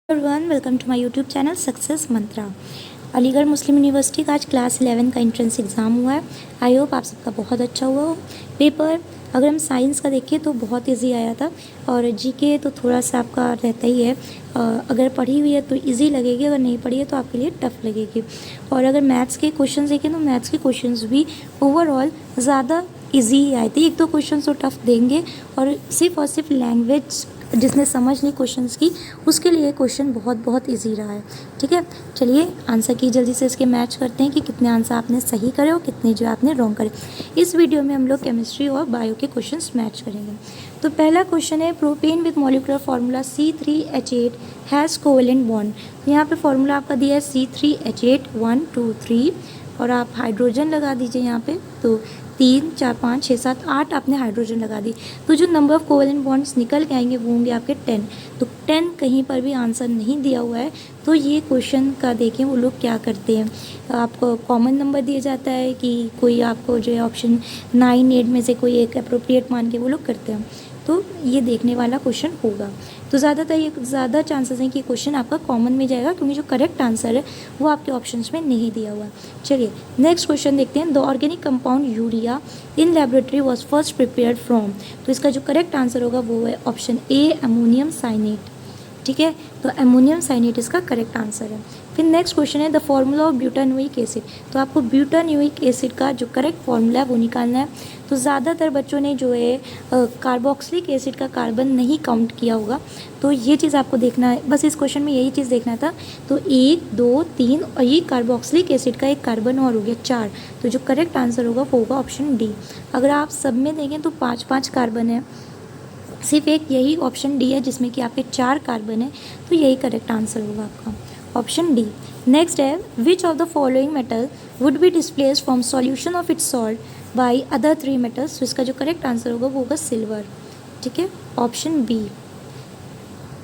Everyone, welcome to my YouTube channel success Mantra. Aligarh Muslim university का आज class 11 का entrance exam हुआ है। आई होप आप सबका बहुत अच्छा हुआ हो पेपर। अगर हम साइंस का देखें तो बहुत इजी आया था, और जीके तो थोड़ा सा आपका रहता ही है। अगर पढ़ी हुई है तो इजी लगेगी, अगर नहीं पढ़ी है तो आपके लिए टफ लगेगी। और अगर मैथ्स के क्वेश्चन देखें तो मैथ्स के क्वेश्चन भी ओवरऑल ज़्यादा ईजी ही आए थे। एक दो क्वेश्चन तो टफ देंगे, और सिर्फ लैंग्वेज जिसने समझ ली क्वेश्चंस की, उसके लिए क्वेश्चन बहुत बहुत इजी रहा है। ठीक है, चलिए आंसर की जल्दी से इसके मैच करते हैं कि कितने आंसर आपने सही करे और कितने जो आपने रॉन्ग करे। इस वीडियो में हम लोग केमिस्ट्री और बायो के क्वेश्चंस मैच करेंगे। तो पहला क्वेश्चन है, propane with molecular formula C3H8 has covalent bond. तो यहाँ पे फार्मूला आपका दिया है C3H8 1 2 3, और आप हाइड्रोजन लगा दीजिए यहाँ पे। तो 3 4 5 6 7 8 आपने हाइड्रोजन लगा दी, तो जो नंबर ऑफ कोवेलेंट बॉन्ड्स निकल के आएंगे वो होंगे आपके 10। तो 10 कहीं पर भी आंसर नहीं दिया हुआ है, तो ये क्वेश्चन का देखें वो लोग क्या करते हैं। आपको कॉमन नंबर दिया जाता है कि कोई आपको जो है ऑप्शन 9 8 में से कोई एक अप्रोप्रिएट मान के वो लोग करते हैं। तो ये देखने वाला क्वेश्चन होगा। तो ज़्यादा चांसेस हैं कि क्वेश्चन आपका कॉमन में जाएगा, क्योंकि जो करेक्ट आंसर है वो आपके ऑप्शंस में नहीं दिया हुआ। चलिए नेक्स्ट क्वेश्चन देखते हैं। The organic compound urea in laboratory was first prepared from. तो इसका जो करेक्ट आंसर होगा वो है ऑप्शन ए, अमोनियम साइनेट। ठीक है, तो अमोनियम साइनेट इसका करेक्ट आंसर है। फिर नेक्स्ट क्वेश्चन है, the formula of butanoic acid. तो आपको ब्यूटानोइक एसिड का जो करेक्ट फॉर्मूला है वो निकालना है। तो ज़्यादातर बच्चों ने जो है कार्बोक्सिलिक एसिड का कार्बन नहीं काउंट किया होगा, तो ये चीज़ आपको देखना है। बस इस क्वेश्चन में यही चीज़ देखना था। तो 1 2 3 और ये कार्बोक्सिलिक एसिड का एक कार्बन और हो गया 4। तो जो करेक्ट आंसर होगा वो होगा ऑप्शन डी। अगर आप सब में देखें तो 5 कार्बन है, सिर्फ एक यही ऑप्शन डी है जिसमें कि आपके 4 कार्बन है, तो यही करेक्ट आंसर होगा आपका ऑप्शन डी। नेक्स्ट है, विच of the following metal would be displace from solution of its salt by other 3 metals. तो इसका जो करेक्ट आंसर होगा वो होगा सिल्वर। ठीक है, ऑप्शन बी।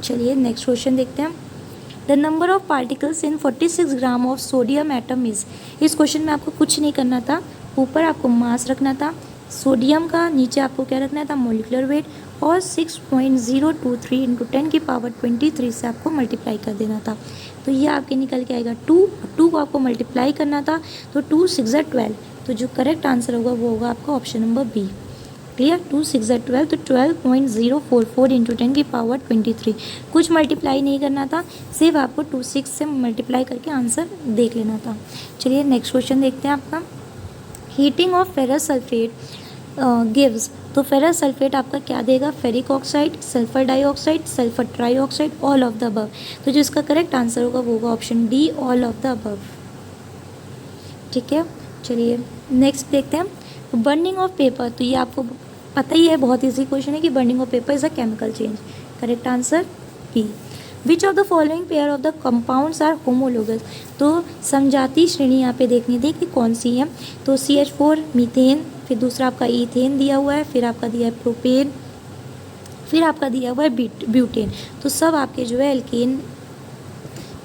चलिए नेक्स्ट क्वेश्चन देखते हैं। The number of particles in 46 gram of sodium atom is. इस क्वेश्चन में आपको कुछ नहीं करना था, ऊपर आपको मास रखना था सोडियम का, नीचे आपको क्या रखना था, मोलिकुलर वेट, और 6.023 इंटू 10 की पावर 23 से आपको मल्टीप्लाई कर देना था। तो ये आपके निकल के आएगा 2 को आपको मल्टीप्लाई करना था, तो 2 6 12। तो जो करेक्ट आंसर होगा वो होगा आपका ऑप्शन नंबर बी। क्लियर, 2 6 12, तो 12.044 इंटू 10 की पावर 23। कुछ मल्टीप्लाई नहीं करना था, सिर्फ आपको 2 6 से मल्टीप्लाई करके आंसर देख लेना था। चलिए नेक्स्ट क्वेश्चन देखते हैं आपका। Heating of ferrous sulphate gives. तो फेरस सल्फेट आपका क्या देगा, ferric oxide, sulphur dioxide, sulphur trioxide, all of the above. तो जो इसका करेक्ट आंसर होगा वो होगा option D, all of the above. ठीक है, चलिए नेक्स्ट देखते हैं। Burning of paper. तो ये आपको पता ही है, बहुत ईजी क्वेश्चन है कि burning of paper is a chemical change. Correct answer B. Which of the following pair of the compounds are homologous. तो समजाती श्रेणी यहाँ पे देखनी थी कि कौन सी है। तो CH4 मीथेन, फिर दूसरा आपका ईथेन दिया हुआ है, फिर आपका दिया है प्रोपेन, फिर आपका दिया हुआ है ब्यूटेन। तो सब आपके जो है एल्केन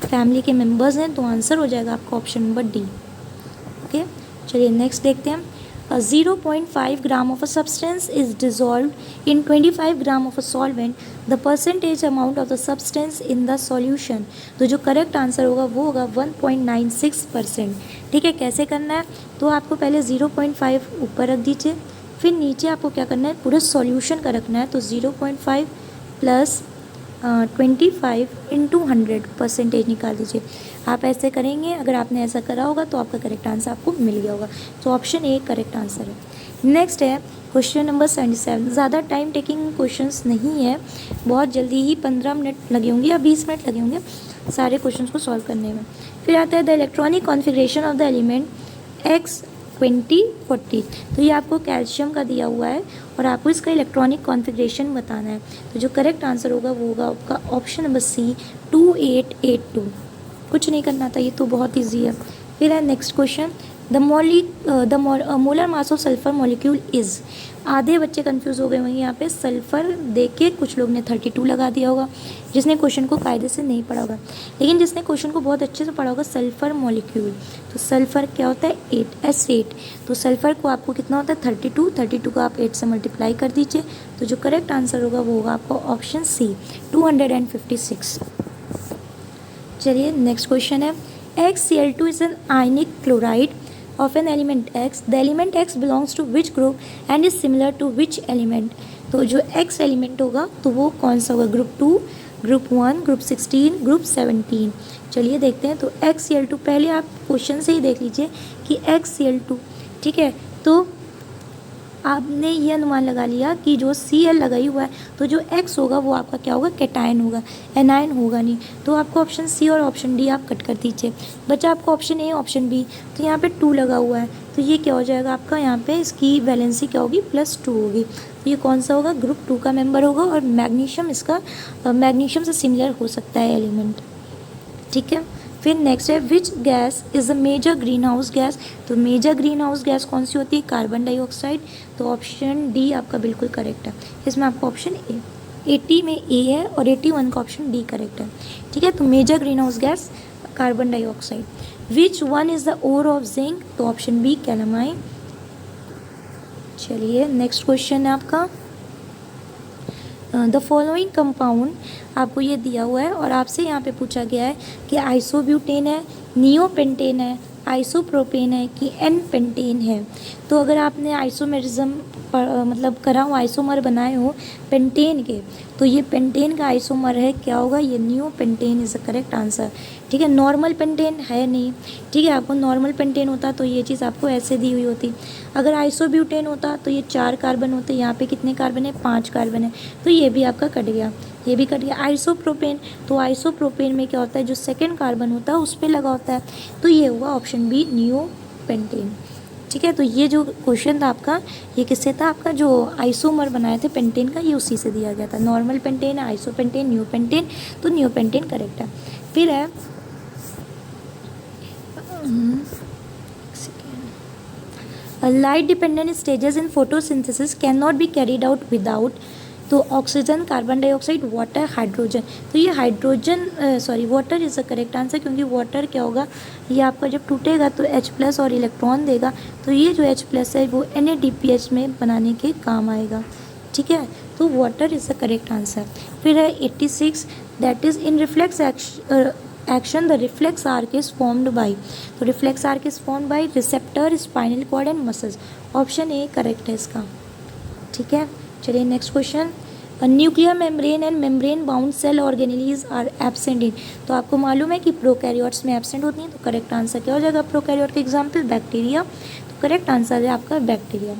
फैमिली के मेंबर्स हैं, तो आंसर हो जाएगा आपका ऑप्शन नंबर डी। ओके, चलिए नेक्स्ट देखते हैं। 0.5 gram of a substance is dissolve in 25 gram of a solvent, the percentage amount of the substance in the solution. तो जो करेक्ट आंसर होगा वो होगा 1.96%। ठीक है, कैसे करना है, तो आपको पहले 0.5 ऊपर रख दीजिए, फिर नीचे आपको क्या करना है, पूरे सॉल्यूशन का रखना है। तो 0.5 प्लस 25 इंटू 100 परसेंटेज निकाल दीजिए। आप ऐसे करेंगे, अगर आपने ऐसा करा होगा तो आपका करेक्ट आंसर आपको मिल गया होगा। तो ऑप्शन ए करेक्ट आंसर है। नेक्स्ट है क्वेश्चन नंबर 77। ज़्यादा टाइम टेकिंग क्वेश्चंस नहीं है, बहुत जल्दी ही 15 मिनट लगे होंगे या 20 मिनट लगे होंगे सारे क्वेश्चंस को सॉल्व करने में। फिर आता है the electronic configuration of the element X 20 40। तो ये आपको कैल्शियम का दिया हुआ है और आपको इसका इलेक्ट्रॉनिक कॉन्फ़िगरेशन बताना है। तो जो करेक्ट आंसर होगा वो होगा आपका ऑप्शन नंबर सी, 2882। कुछ नहीं करना था, ये तो बहुत ईजी है। फिर है next question, the molar mass of sulphur molecule is. आधे बच्चे कंफ्यूज हो गए होंगे यहाँ पे, सल्फर देख के कुछ लोग ने 32 लगा दिया होगा, जिसने क्वेश्चन को कायदे से नहीं पढ़ा होगा। लेकिन जिसने क्वेश्चन को बहुत अच्छे से पढ़ा होगा, सल्फर मॉलिक्यूल, तो सल्फर क्या होता है 8 S8। तो सल्फर को आपको कितना होता है 32 को आप 8 से मल्टीप्लाई कर दीजिए। तो जो करेक्ट आंसर होगा वो होगा आपका ऑप्शन सी, 256। चलिए नेक्स्ट क्वेश्चन है, XCl2 is an ionic chloride of an element X. The element X belongs to which group and is similar to which element. तो जो X एलिमेंट होगा तो वो कौन सा होगा, ग्रुप 2, ग्रुप 1, ग्रुप 16, ग्रुप 17. चलिए देखते हैं. तो XCl2, पहले आप क्वेश्चन से ही देख लीजिए कि XCl2, ठीक है, तो आपने ये अनुमान लगा लिया कि जो Cl लगाई हुआ है तो जो X होगा वो आपका क्या होगा, कैटायन होगा, एनायन होगा नहीं. तो आपको ऑप्शन सी और ऑप्शन डी आप कट कर दीजिए. बचा आपको ऑप्शन ए, ऑप्शन बी. तो यहाँ पे 2 लगा हुआ है तो ये क्या हो जाएगा आपका, यहाँ पे इसकी वैलेंसी क्या होगी, +2 होगी. तो ये कौन सा होगा, ग्रुप 2 का मेंबर होगा. और मैग्नीशियम इसका मैग्नीशियम से सिमिलर हो सकता है एलिमेंट, ठीक है. फिर नेक्स्ट है, which gas is a major greenhouse gas. तो मेजर ग्रीन हाउस गैस कौन सी होती है, कार्बन डाइऑक्साइड. तो ऑप्शन डी आपका बिल्कुल करेक्ट है. इसमें आपका ऑप्शन ए, 80 में ए है और 81 का ऑप्शन डी करेक्ट है, ठीक है. तो major greenhouse gas carbon dioxide. Which one is the ore of zinc. तो ऑप्शन बी, कैलामाइन. चलिए नेक्स्ट क्वेश्चन है आपका, द फॉलोइंग कंपाउंड. आपको ये दिया हुआ है और आपसे यहाँ पे पूछा गया है कि आइसोब्यूटेन है, नियोपेंटेन है, आइसोप्रोपेन है कि एन पेंटेन है. तो अगर आपने आइसोमेरिज्म मतलब करा हो, आइसोमर बनाए हो पेंटेन के, तो ये पेंटेन का आइसोमर है, क्या होगा, ये neopentane is the correct answer, ठीक है. नॉर्मल पेंटेन है नहीं, ठीक है. आपको नॉर्मल पेंटेन होता तो ये चीज़ आपको ऐसे दी हुई होती. अगर आइसोब्यूटेन होता तो ये 4 कार्बन होते, यहाँ पे कितने कार्बन है, 5 कार्बन है. तो ये भी आपका कट गया, ये भी कट गया. आइसोप्रोपेन, तो आइसोप्रोपेन में क्या होता है, जो सेकंड कार्बन होता है उस पर लगा होता है. तो ये हुआ ऑप्शन बी, नियोपेंटेन, ठीक है. तो ये जो क्वेश्चन था आपका, ये किससे था, आपका जो आइसोमर बनाए थे पेंटेन का, ये उसी से दिया गया था. Normal pentane, isopentane, neopentane. तो नियोपेंटेन करेक्ट है. फिर है light dependent stages in photosynthesis can not be carried out without. तो oxygen, carbon dioxide, water, hydrogen. तो ये hydrogen water is the correct answer, क्योंकि वाटर क्या होगा, ये आपका जब टूटेगा तो H+ और इलेक्ट्रॉन देगा. तो ये जो H+ है वो NADPH में बनाने के काम आएगा, ठीक है. तो water is the correct answer. फिर है 86, that is in reflex action the reflex arc is formed by. तो reflex arc is formed by receptor, spinal cord and muscles. Option A correct है इसका, ठीक है. चलिए next question, nuclear membrane and membrane bound cell organelles are absent in. तो आपको मालूम है कि प्रोकैरियोट्स में एब्सेंट होती हैं. तो करेक्ट आंसर क्या हो जाएगा, प्रोकैरियोट का एग्जाम्पल बैक्टीरिया. तो करेक्ट आंसर है आपका बैक्टीरिया.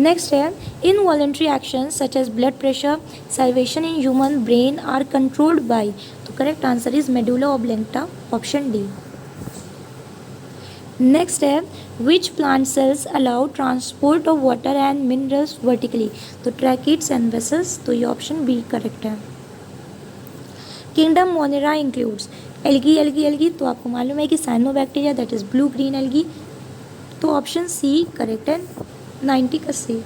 नेक्स्ट है, involuntary action such as blood pressure, salivation in human brain are controlled by. तो correct answer is medulla oblongata, option D. Next है, which plant cells allow transport of water and minerals vertically. तो tracheids and vessels. तो ये option B correct है. Kingdom monera includes algae, algae, algae. तो आपको मालूम है कि cyanobacteria, that is blue green algae. तो ऑप्शन सी करेक्ट है, 90 का C.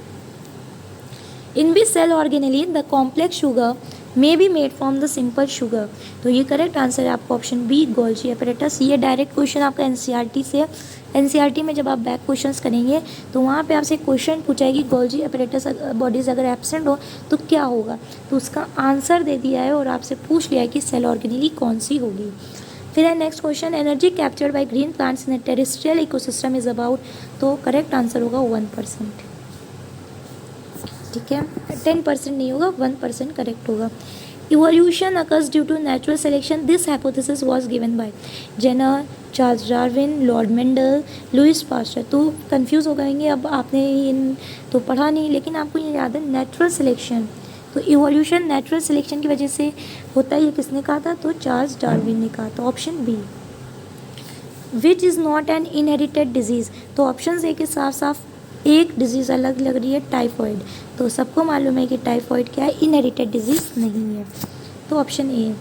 In which cell organelle the complex sugar may be made from the simple sugar. तो ये करेक्ट आंसर है आपका ऑप्शन बी, गोल्जी एपरेटस. ये डायरेक्ट क्वेश्चन आपका NCERT से है. एनसीईआरटी में जब आप बैक क्वेश्चंस करेंगे तो वहाँ पे आपसे क्वेश्चन पूछाएगी गोल्जी एपरेटस बॉडीज़ अगर एब्सेंट हो तो क्या होगा. तो उसका आंसर दे दिया है और आपसे पूछ लिया है कि सेल ऑर्गेनेली कौन सी होगी. फिर है next question, energy captured by green plants in terrestrial ecosystem is about. तो करेक्ट आंसर होगा 1%, ठीक है. 10% नहीं होगा, 1% करेक्ट होगा. Evolution occurs due to natural selection, this hypothesis was given by Jenner, Charles Darwin, Lord Mendel, Louis Pasteur. तो confuse हो गएंगे, अब आपने इन तो पढ़ा नहीं, लेकिन आपको ये याद है नेचुरल सिलेक्शन. तो इवोल्यूशन नेचुरल सिलेक्शन की वजह से होता है, ये किसने कहा था, तो चार्ल्स डार्विन ने कहा. तो option B. Which is not an inherited disease. तो ऑप्शन ए के साफ साफ एक डिजीज़ अलग लग रही है, टाइफॉइड. तो सबको मालूम है कि टाइफॉइड क्या है, इनहेरिटेड डिजीज़ नहीं है. तो ऑप्शन ए.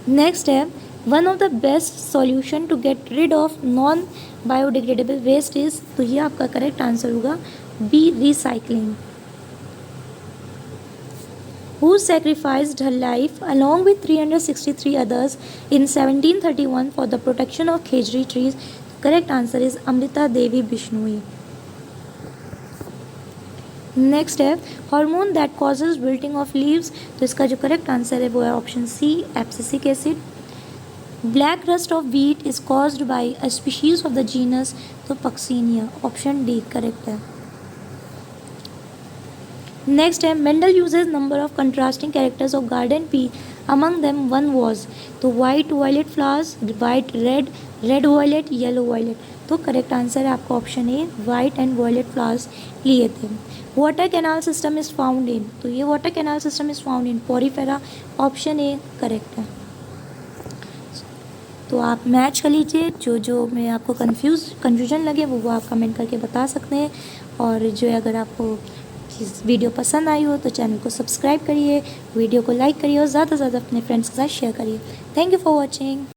नेक्स्ट है, one of the best solution to get rid of non biodegradable waste is. तो ये आपका करेक्ट आंसर होगा B, recycling. who sacrificed her life along with 363 others in 1731 for the protection of khejri trees. Correct answer is Amrita Devi Bishnoi. Next है hormone that causes wilting of leaves, तो इसका जो correct answer है वो है option C, abscisic acid. Black rust of wheat is caused by a species of the genus, तो Puccinia, option D correct है। Next है Mendel uses number of contrasting characters of garden pea, among them one was, तो white violet flowers, white red, red violet, yellow violet, तो correct answer है आपका option A, white and violet flowers लिए थे। Water canal system is found in, तो ये water canal system is found in Porifera, option A correct है। तो आप मैच कर लीजिए, जो मैं आपको कन्फ्यूजन लगे वो आप कमेंट करके बता सकते हैं। और जो अगर आपको वीडियो पसंद आई हो तो चैनल को सब्सक्राइब करिए, वीडियो को लाइक करिए और ज़्यादा से ज़्यादा अपने फ्रेंड्स के साथ शेयर करिए। Thank you for watching.